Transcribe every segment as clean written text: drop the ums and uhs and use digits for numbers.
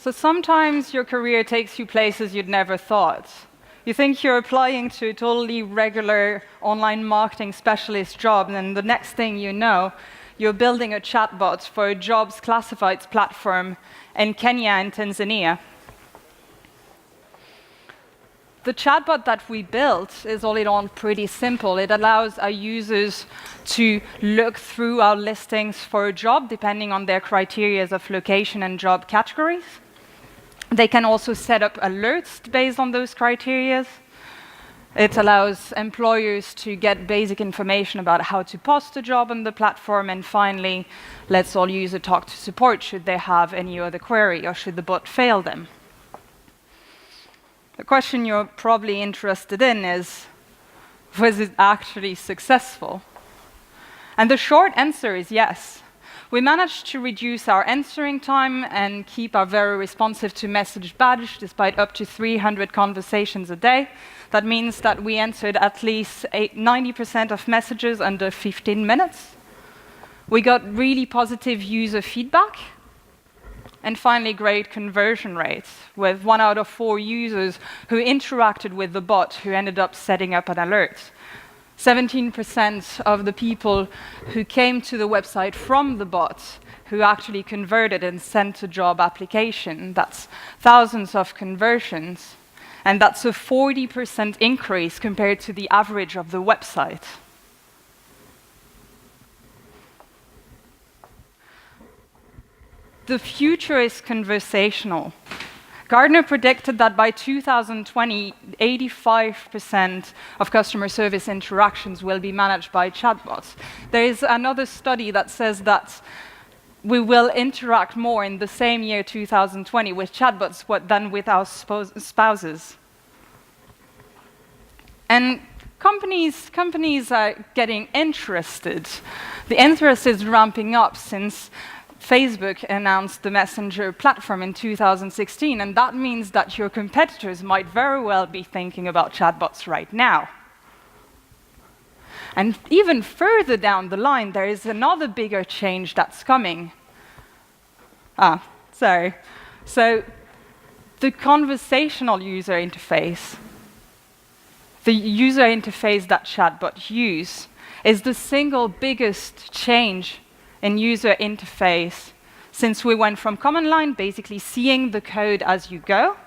So sometimes your career takes you places you'd never thought. You think you're applying to a totally regular online marketing specialist job, and then the next thing you know, you're building a chatbot for a jobs classifieds platform in Kenya and Tanzania. The chatbot that we built is all in all pretty simple. It allows our users to look through our listings for a job, depending on their criteria of location and job categories. They can also set up alerts based on those criteria. It allows employers to get basic information about how to post a job on the platform, and finally, lets all users talk to support should they have any other query or should the bot fail them. The question you're probably interested in is, was it actually successful? And the short answer is yes. We managed to reduce our answering time and keep our very responsive to message badge despite up to 300 conversations a day. That means that we answered at least 90% of messages under 15 minutes. We got really positive user feedback. And finally, great conversion rates, with 1 out of 4 users who interacted with the bot who ended up setting up an alert. 17% of the people who came to the website from the bot who actually converted and sent a job application. That's thousands of conversions. And that's a 40% increase compared to the average of the website. The future is conversational. Gartner predicted that by 2020, 85% of customer service interactions will be managed by chatbots. There is another study that says that we will interact more in the same year, 2020, with chatbots than with our spouses. And companies are getting interested. The interest is ramping up since Facebook announced the Messenger platform in 2016, and that means that your competitors might very well be thinking about chatbots right now. And even further down the line, there is another bigger change that's coming. So the conversational user interface, the user interface that chatbots use, is the single biggest change in user interface since we went from command line, basically seeing the code as you go,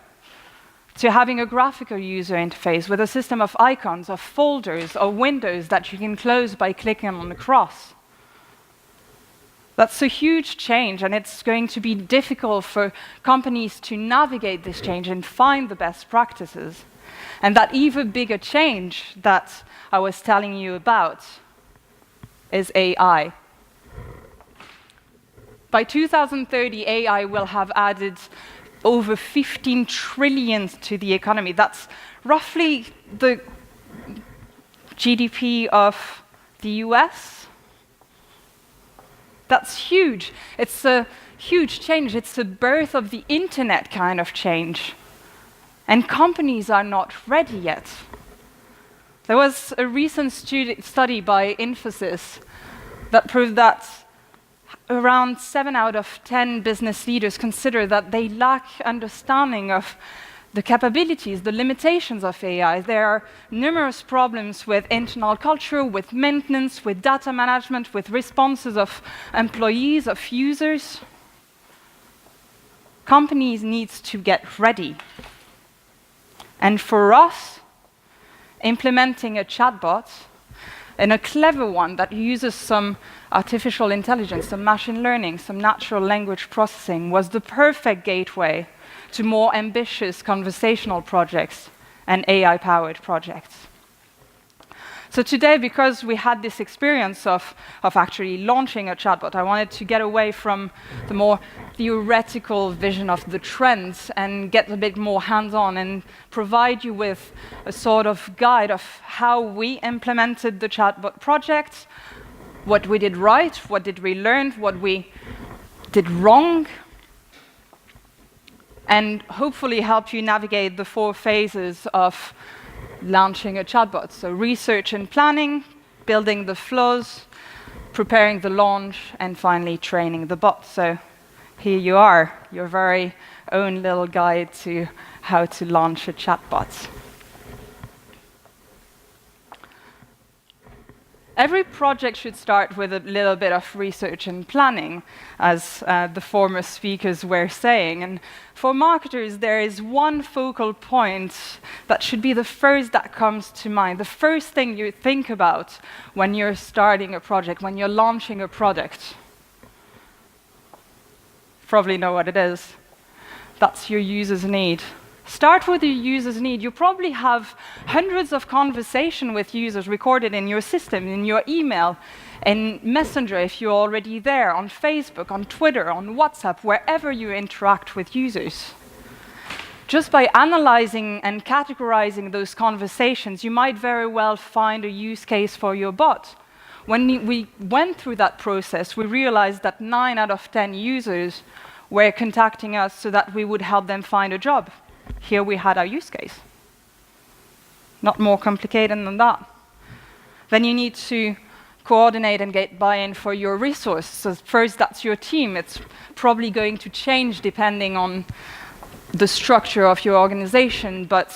to having a graphical user interface with a system of icons, of folders, or windows that you can close by clicking on the cross. That's a huge change, and it's going to be difficult for companies to navigate this change and find the best practices. And that even bigger change that I was telling you about is AI. By 2030, AI will have added over 15 trillion to the economy. That's roughly the GDP of the US. That's huge. It's a huge change. It's the birth of the internet kind of change. And companies are not ready yet. There was a recent study by Infosys that proved that around 7 out of 10 business leaders consider that they lack understanding of the capabilities, the limitations of AI. There are numerous problems with internal culture, with maintenance, with data management, with responses of employees, of users. Companies need to get ready. And for us, implementing a chatbot, and a clever one that uses some artificial intelligence, some machine learning, some natural language processing, was the perfect gateway to more ambitious conversational projects and AI-powered projects. So today, because we had this experience of actually launching a chatbot, I wanted to get away from the more theoretical vision of the trends and get a bit more hands-on and provide you with a sort of guide of how we implemented the chatbot project, what we did right, what did we learn, what we did wrong, and hopefully help you navigate the 4 phases of launching a chatbot. So research and planning, building the flows, preparing the launch, and finally training the bot. So here you are, your very own little guide to how to launch a chatbot. Every project should start with a little bit of research and planning, as the former speakers were saying. And for marketers, there is one focal point that should be the first that comes to mind, the first thing you think about when you're starting a project, when you're launching a product. Probably know what it is. That's your user's need. Start with your user's need. You probably have hundreds of conversations with users recorded in your system, in your email, in Messenger if you're already there, on Facebook, on Twitter, on WhatsApp, wherever you interact with users. Just by analyzing and categorizing those conversations, you might very well find a use case for your bot. When we went through that process, we realized that 9 out of 10 users were contacting us so that we would help them find a job. Here we had our use case. Not more complicated than that. Then you need to coordinate and get buy-in for your resources. So first, that's your team. It's probably going to change depending on the structure of your organization, but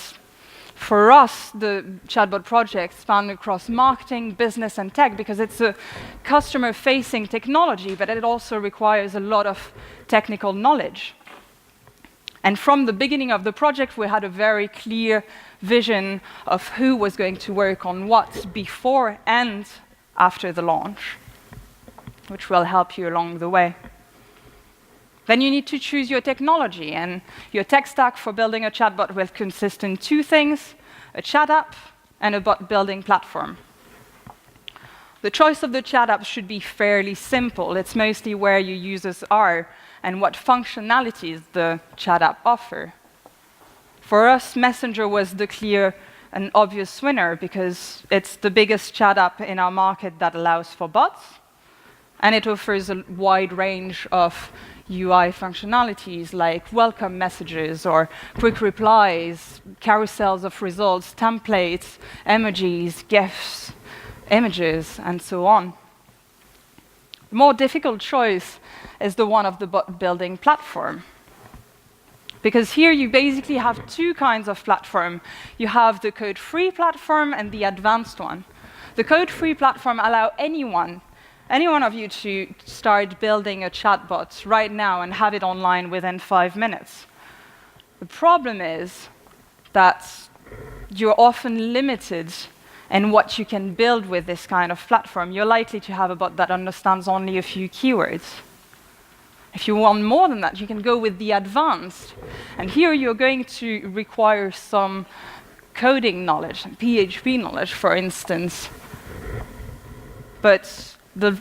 for us, the chatbot project spanned across marketing, business, and tech because it's a customer-facing technology, but it also requires a lot of technical knowledge. And from the beginning of the project, we had a very clear vision of who was going to work on what before and after the launch, which will help you along the way. Then you need to choose your technology, and your tech stack for building a chatbot will consist in 2 things, a chat app and a bot building platform. The choice of the chat app should be fairly simple. It's mostly where your users are and what functionalities the chat app offer. For us, Messenger was the clear and obvious winner because it's the biggest chat app in our market that allows for bots, and it offers a wide range of UI functionalities like welcome messages or quick replies, carousels of results, templates, emojis, GIFs, images, and so on. The more difficult choice is the one of the bot building platform. Because here you basically have 2 kinds of platform. You have the code-free platform and the advanced one. The code-free platform allows any one of you to start building a chatbot right now and have it online within 5 minutes. The problem is that you're often limited in what you can build with this kind of platform. You're likely to have a bot that understands only a few keywords. If you want more than that, you can go with the advanced. And here you're going to require some coding knowledge, PHP knowledge, for instance. But the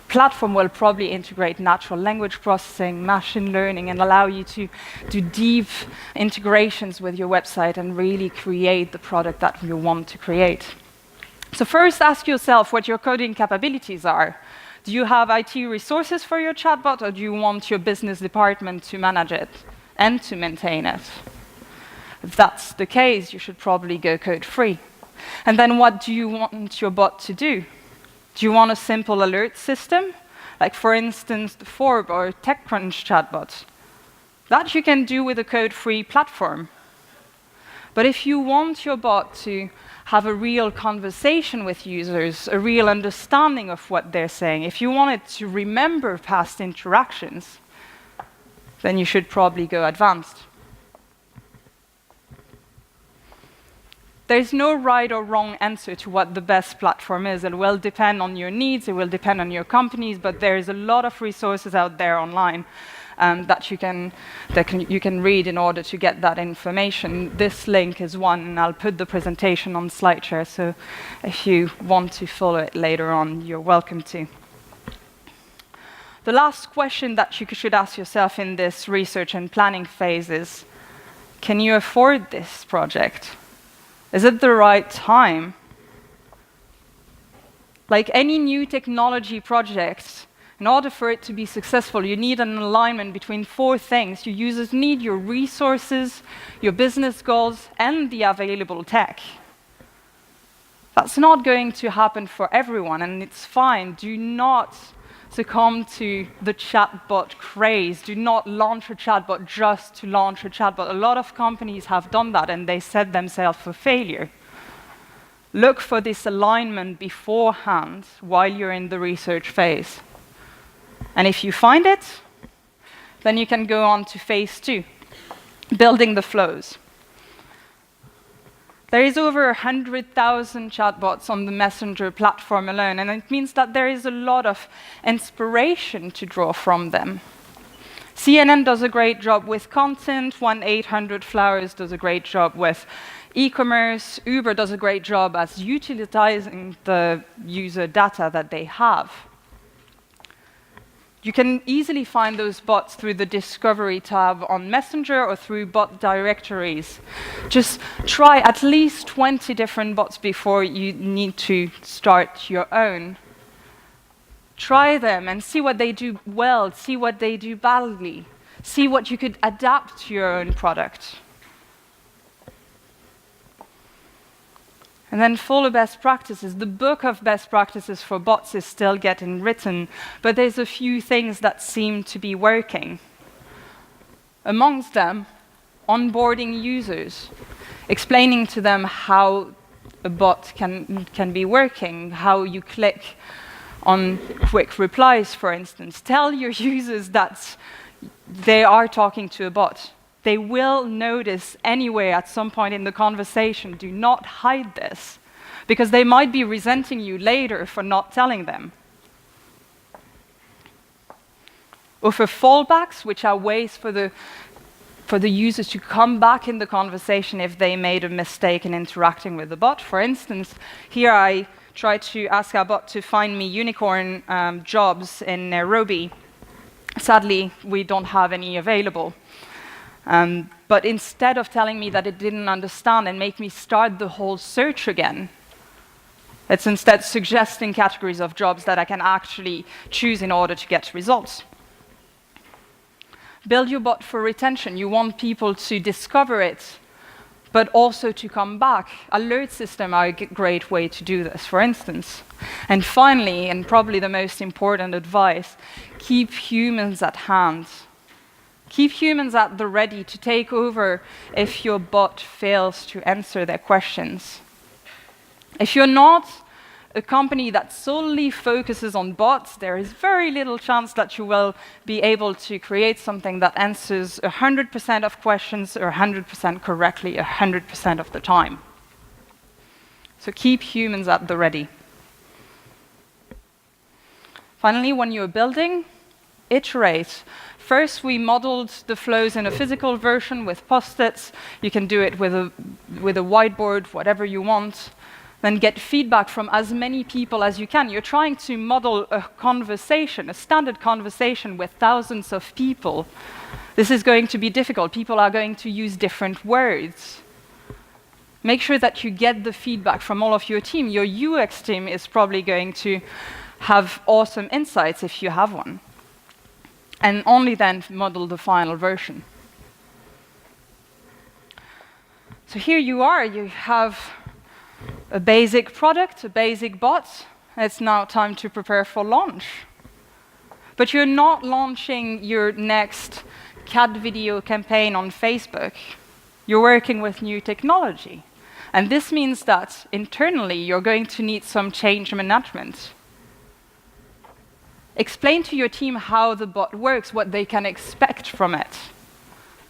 platform will probably integrate natural language processing, machine learning, and allow you to do deep integrations with your website and really create the product that you want to create. So first, ask yourself what your coding capabilities are. Do you have IT resources for your chatbot, or do you want your business department to manage it and to maintain it? If that's the case, you should probably go code-free. And then what do you want your bot to do? Do you want a simple alert system, like for instance the Forb or TechCrunch chatbot? That you can do with a code-free platform. But if you want your bot to have a real conversation with users, a real understanding of what they're saying, if you want it to remember past interactions, then you should probably go advanced. There's no right or wrong answer to what the best platform is. It will depend on your needs, it will depend on your companies, but there's a lot of resources out there online that you can read in order to get that information. This link is one, and I'll put the presentation on SlideShare, so if you want to follow it later on, you're welcome to. The last question that you should ask yourself in this research and planning phase is, can you afford this project? Is it the right time? Like any new technology project, in order for it to be successful, you need an alignment between 4 things. Your users need your resources, your business goals, and the available tech. That's not going to happen for everyone, and it's fine. Do not succumb to the chatbot craze. Do not launch a chatbot just to launch a chatbot. A lot of companies have done that, and they set themselves for failure. Look for this alignment beforehand while you're in the research phase. And if you find it, then you can go on to phase 2, building the flows. There is over 100,000 chatbots on the Messenger platform alone, and it means that there is a lot of inspiration to draw from them. CNN does a great job with content, 1-800-Flowers does a great job with e-commerce, Uber does a great job as utilizing the user data that they have. You can easily find those bots through the Discovery tab on Messenger or through bot directories. Just try at least 20 different bots before you need to start your own. Try them and see what they do well, see what they do badly, see what you could adapt to your own product. And then follow best practices. The book of best practices for bots is still getting written, but there's a few things that seem to be working. Amongst them, onboarding users, explaining to them how a bot can be working, how you click on quick replies, for instance. Tell your users that they are talking to a bot. They will notice anyway at some point in the conversation. Do not hide this, because they might be resenting you later for not telling them. Offer fallbacks, which are ways for the users to come back in the conversation if they made a mistake in interacting with the bot. For instance, here I tried to ask our bot to find me unicorn jobs in Nairobi. Sadly, we don't have any available. But instead of telling me that it didn't understand and make me start the whole search again, it's instead suggesting categories of jobs that I can actually choose in order to get results. Build your bot for retention. You want people to discover it, but also to come back. Alert systems are a great way to do this, for instance. And finally, and probably the most important advice, keep humans at hand. Keep humans at the ready to take over if your bot fails to answer their questions. If you're not a company that solely focuses on bots, there is very little chance that you will be able to create something that answers 100% of questions or 100% correctly 100% of the time. So keep humans at the ready. Finally, when you're building, iterate. First, we modeled the flows in a physical version with post-its. You can do it with a whiteboard, whatever you want. Then get feedback from as many people as you can. You're trying to model a conversation, a standard conversation with thousands of people. This is going to be difficult. People are going to use different words. Make sure that you get the feedback from all of your team. Your UX team is probably going to have awesome insights if you have one. And only then model the final version. So here you are. You have a basic product, a basic bot. It's now time to prepare for launch. But you're not launching your next cat video campaign on Facebook. You're working with new technology. And this means that internally you're going to need some change management. Explain to your team how the bot works, what they can expect from it.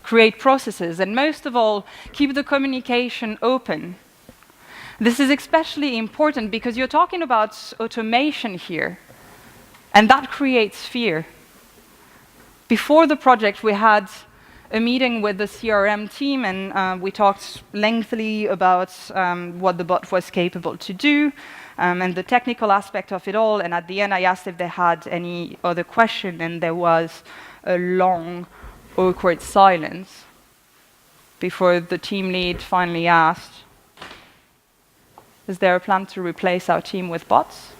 Create processes, and most of all, keep the communication open. This is especially important because you're talking about automation here, and that creates fear. Before the project, we had a meeting with the CRM team, and we talked lengthily about what the bot was capable to do, and the technical aspect of it all. And at the end, I asked if they had any other question, and there was a long, awkward silence before the team lead finally asked, is there a plan to replace our team with bots?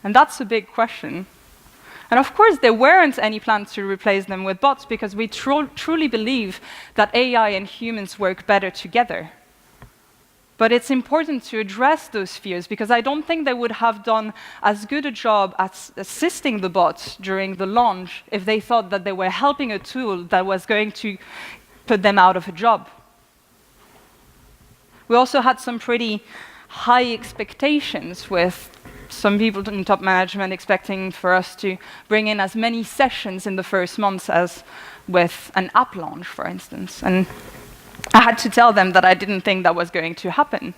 And that's a big question. And of course, there weren't any plans to replace them with bots because we truly believe that AI and humans work better together. But it's important to address those fears, because I don't think they would have done as good a job at assisting the bots during the launch if they thought that they were helping a tool that was going to put them out of a job. We also had some pretty high expectations, with some people in top management expecting for us to bring in as many sessions in the first months as with an app launch, for instance. And I had to tell them that I didn't think that was going to happen.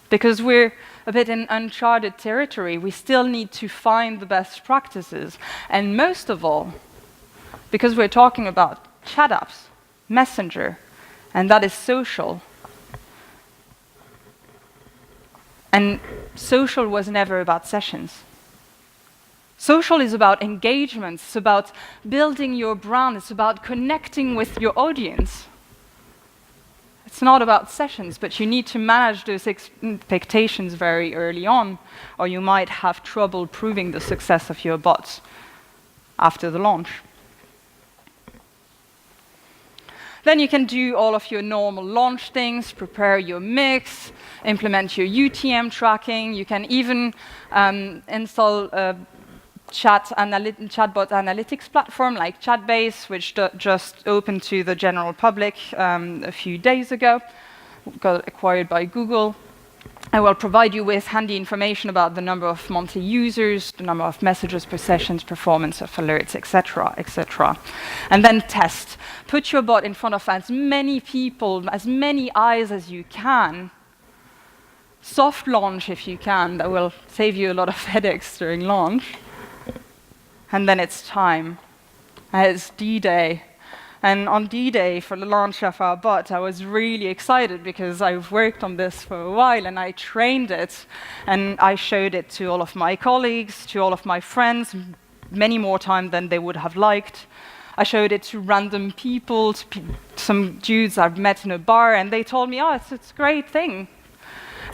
Because we're a bit in uncharted territory. We still need to find the best practices. And most of all, because we're talking about chat apps, Messenger, and that is social. And social was never about sessions. Social is about engagement, it's about building your brand, it's about connecting with your audience. It's not about sessions, but you need to manage those expectations very early on, or you might have trouble proving the success of your bots after the launch. Then you can do all of your normal launch things, prepare your mix, implement your UTM tracking. You can even install a chatbot analytics platform like Chatbase, which just opened to the general public a few days ago, got acquired by Google. I will provide you with handy information about the number of monthly users, the number of messages per sessions, performance of alerts, etc., etc. And then test. Put your bot in front of as many people, as many eyes as you can. Soft launch if you can. That will save you a lot of headaches during launch. And then it's time. It's D-Day. And on D-Day, for the launch of our bot, I was really excited because I've worked on this for a while and I trained it. And I showed it to all of my colleagues, to all of my friends, many more times than they would have liked. I showed it to random people, to some dudes I've met in a bar, and they told me, oh, it's a great thing.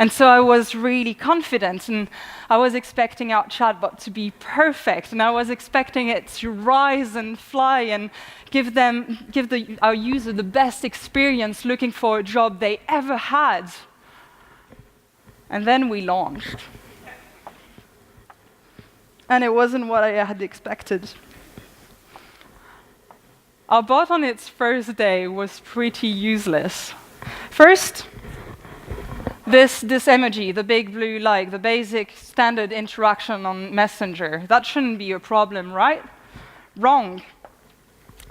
And so I was really confident, and I was expecting our chatbot to be perfect, and I was expecting it to rise and fly and give our user the best experience looking for a job they ever had. And then we launched. And it wasn't what I had expected. Our bot on its first day was pretty useless. First, this emoji, the big blue like, the basic standard interaction on Messenger, that shouldn't be a problem, right? Wrong.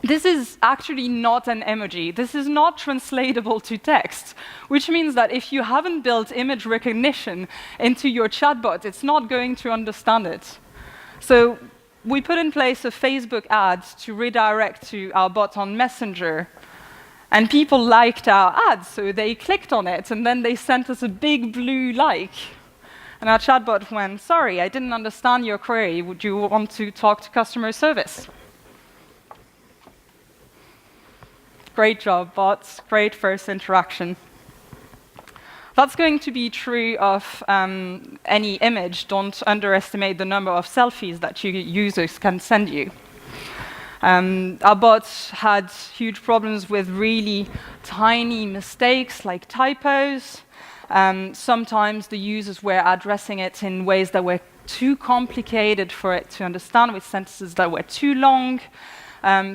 This is actually not an emoji. This is not translatable to text, which means that if you haven't built image recognition into your chatbot, it's not going to understand it. So we put in place a Facebook ad to redirect to our bot on Messenger. And people liked our ad, so they clicked on it, and then they sent us a big blue like. And our chatbot went, sorry, I didn't understand your query. Would you want to talk to customer service? Great job, bots. Great first interaction. That's going to be true of any image. Don't underestimate the number of selfies that your users can send you. Our bots had huge problems with really tiny mistakes like typos. Sometimes the users were addressing it in ways that were too complicated for it to understand, with sentences that were too long.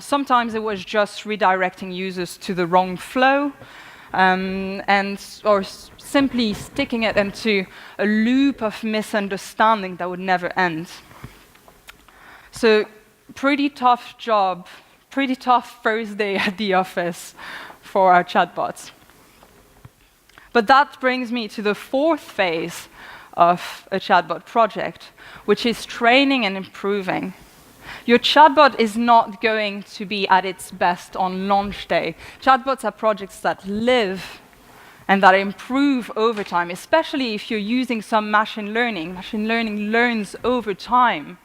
Sometimes it was just redirecting users to the wrong flow, or simply sticking it into a loop of misunderstanding that would never end. So, pretty tough job, pretty tough first day at the office for our chatbots. But that brings me to the fourth phase of a chatbot project, which is training and improving. Your chatbot is not going to be at its best on launch day. Chatbots are projects that live and that improve over time, especially if you're using some machine learning. Machine learning learns over time.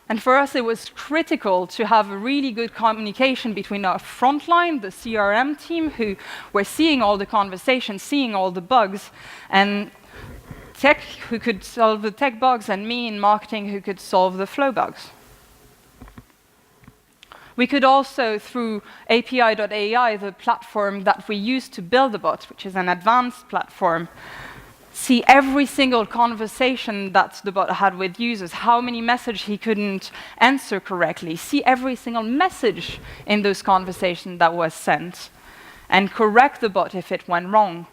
And for us, it was critical to have a really good communication between our frontline, the CRM team, who were seeing all the conversations, seeing all the bugs, and tech, who could solve the tech bugs, and me in marketing, who could solve the flow bugs. We could also, through API.ai, the platform that we use to build the bot, which is an advanced platform, see every single conversation that the bot had with users, how many messages he couldn't answer correctly, see every single message in those conversations that was sent, and correct the bot if it went wrong.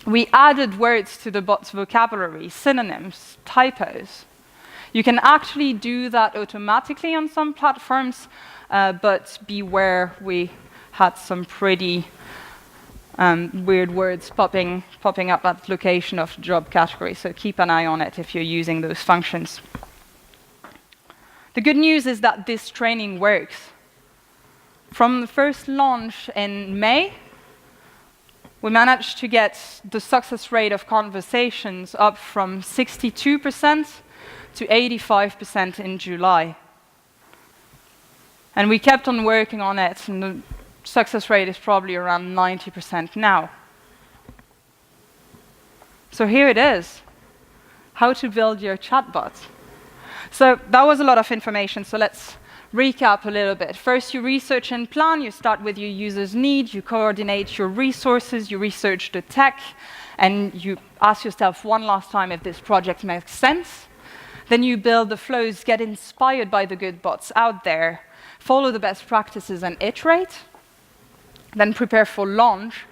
We added words to the bot's vocabulary, synonyms, typos. You can actually do that automatically on some platforms, but beware, we had some pretty weird words popping up at the location of the job category, so keep an eye on it if you're using those functions. The good news is that this training works. From the first launch in May, we managed to get the success rate of conversations up from 62% to 85% in July. And we kept on working on it, and the success rate is probably around 90% now. So here it is, how to build your chatbot. So that was a lot of information, so let's recap a little bit. First, you research and plan. You start with your user's needs, you coordinate your resources, you research the tech, and you ask yourself one last time if this project makes sense. Then you build the flows, get inspired by the good bots out there, follow the best practices and iterate. Then prepare for launch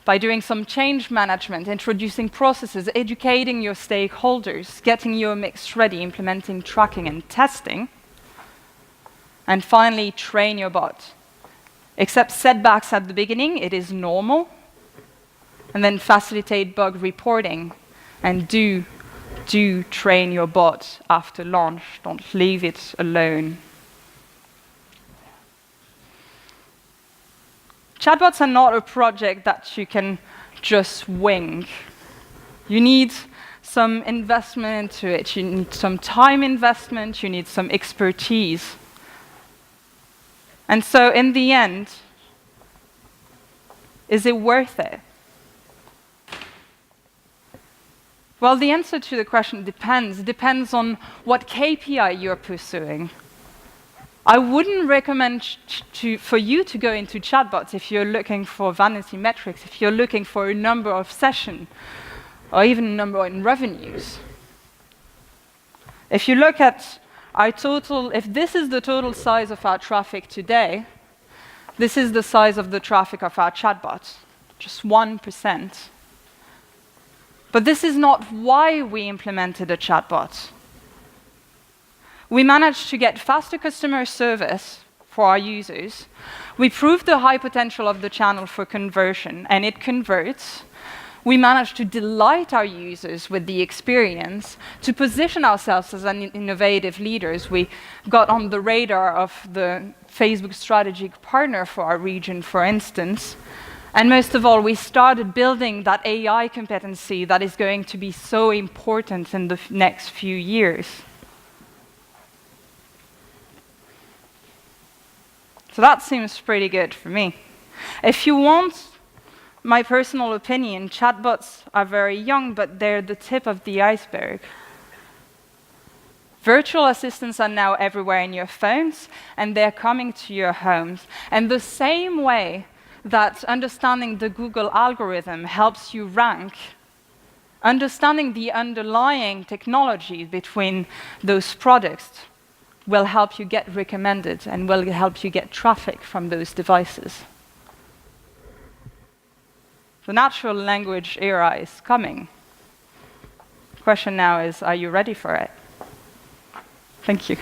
by doing some change management, introducing processes, educating your stakeholders, getting your mix ready, implementing tracking and testing. And finally, train your bot. Accept setbacks at the beginning, it is normal. And then facilitate bug reporting. And do train your bot after launch. Don't leave it alone. Chatbots are not a project that you can just wing. You need some investment into it. You need some time investment. You need some expertise. And so in the end, is it worth it? Well, the answer to the question depends. It depends on what KPI you're pursuing. I wouldn't recommend for you to go into chatbots if you're looking for vanity metrics, if you're looking for a number of sessions, or even a number in revenues. If you look at our total, if this is the total size of our traffic today, this is the size of the traffic of our chatbot, just 1%. But this is not why we implemented a chatbot. We managed to get faster customer service for our users. We proved the high potential of the channel for conversion, and it converts. We managed to delight our users with the experience, to position ourselves as an innovative leaders. We got on the radar of the Facebook strategic partner for our region, for instance. And most of all, we started building that AI competency that is going to be so important in the next few years. So that seems pretty good for me. If you want my personal opinion, chatbots are very young, but they're the tip of the iceberg. Virtual assistants are now everywhere in your phones, and they're coming to your homes. And the same way that understanding the Google algorithm helps you rank, understanding the underlying technology between those products will help you get recommended and will help you get traffic from those devices. The natural language era is coming. The question now is, are you ready for it? Thank you.